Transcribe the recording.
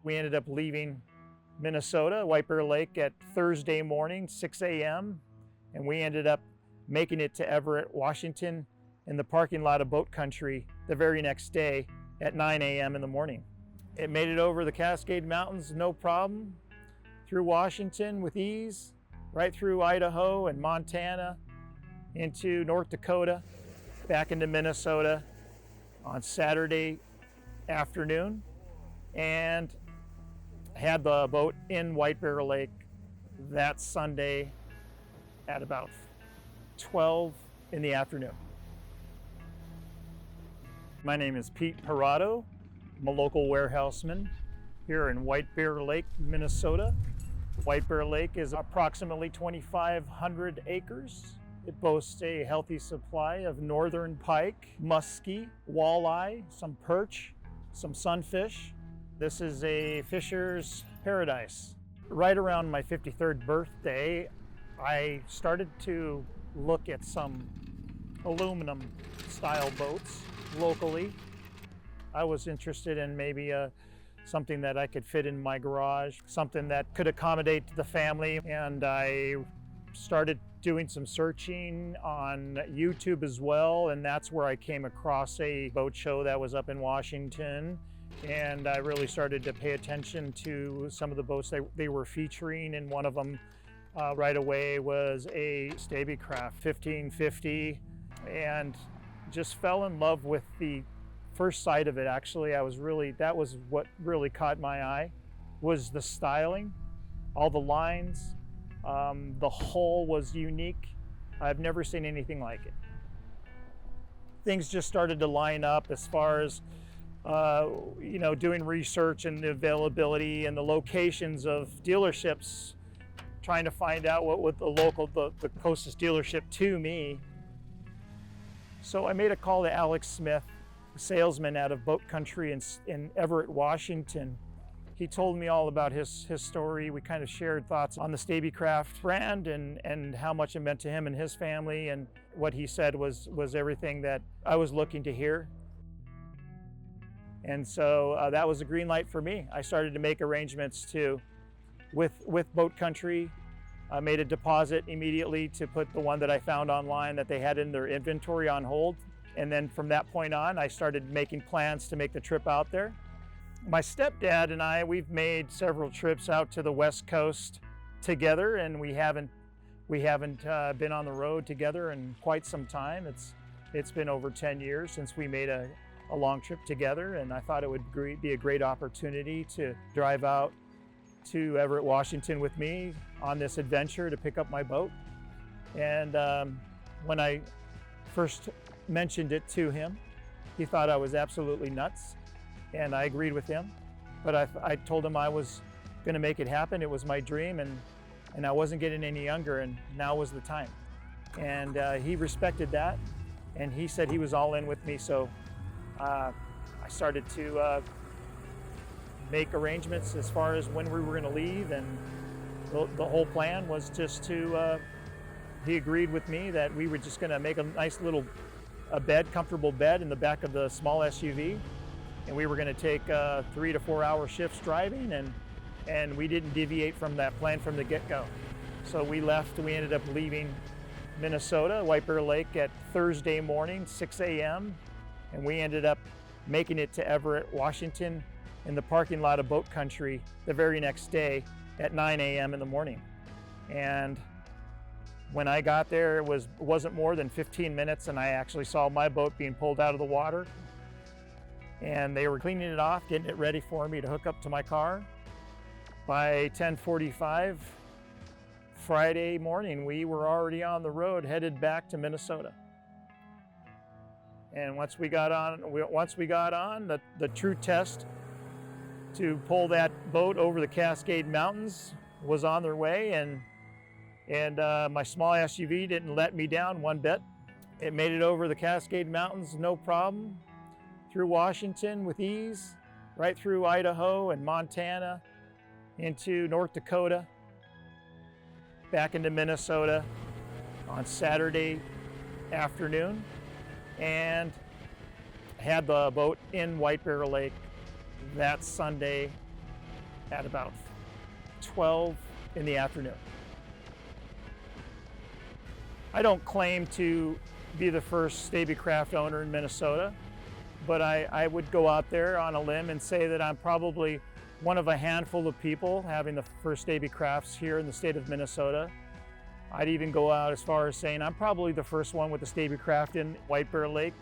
We ended up leaving Minnesota, White Bear Lake, at Thursday morning, 6 a.m. And we ended up making it to Everett, Washington, in the parking lot of Boat Country the very next day at 9 a.m. in the morning. It made it over the Cascade Mountains, no problem, through Washington with ease, right through Idaho and Montana, into North Dakota, back into Minnesota on Saturday afternoon, and had the boat in White Bear Lake that Sunday at about 12 in the afternoon. My name is Pete Perato. I'm a local warehouseman here in White Bear Lake, Minnesota. White Bear Lake is approximately 2,500 acres. It boasts a healthy supply of northern pike, muskie, walleye, some perch, some sunfish. This is a fisher's paradise. Right around my 53rd birthday, I started to look at some aluminum style boats locally. I was interested in maybe something that I could fit in my garage, something that could accommodate the family, and I started doing some searching on YouTube as well, and that's where I came across a boat show that was up in Washington, and I really started to pay attention to some of the boats they were featuring, and one of them right away was a Stabicraft 1550, and just fell in love with the first sight of it. Actually, that was what really caught my eye, was the styling, all the lines. The hull was unique. I've never seen anything like it. Things just started to line up as far as doing research and the availability and the locations of dealerships, trying to find out what would the closest dealership to me. So I made a call to Alex Smith, a salesman out of Boat Country in Everett, Washington. He told me all about his story. We kind of shared thoughts on the Stabicraft brand and how much it meant to him and his family, and what he said was everything that I was looking to hear. And so that was a green light for me. I started to make arrangements with Boat Country. I made a deposit immediately to put the one that I found online that they had in their inventory on hold. And then from that point on, I started making plans to make the trip out there. My stepdad and I, we've made several trips out to the West Coast together, and we haven't been on the road together in quite some time. It's been over 10 years since we made a long trip together, and I thought it would be a great opportunity to drive out to Everett, Washington with me on this adventure to pick up my boat. And when I first mentioned it to him, he thought I was absolutely nuts, and I agreed with him. But I told him I was going to make it happen. It was my dream, and I wasn't getting any younger, and now was the time. And he respected that, and he said he was all in with me. So I started to make arrangements as far as when we were going to leave, and the whole plan was just to, he agreed with me that we were just going to make a nice little comfortable bed in the back of the small SUV, and we were going to take 3 to 4 hour shifts driving, and we didn't deviate from that plan from the get-go. So we ended up leaving Minnesota, White Bear Lake, at Thursday morning, 6 a.m., and we ended up making it to Everett, Washington, in the parking lot of Boat Country the very next day at 9 a.m. in the morning. And when I got there, it wasn't more than 15 minutes, and I actually saw my boat being pulled out of the water, and they were cleaning it off, getting it ready for me to hook up to my car. By 10:45 Friday morning, we were already on the road, headed back to Minnesota. And once we got on, the true test to pull that boat over the Cascade Mountains was on their way, and my small SUV didn't let me down one bit. It made it over the Cascade Mountains, no problem, through Washington with ease, right through Idaho and Montana, into North Dakota, back into Minnesota on Saturday afternoon, and had the boat in White Bear Lake that Sunday at about 12 in the afternoon. I don't claim to be the first Stabicraft owner in Minnesota, but I would go out there on a limb and say that I'm probably one of a handful of people having the first Stabicrafts here in the state of Minnesota. I'd even go out as far as saying I'm probably the first one with a Stabicraft in White Bear Lake.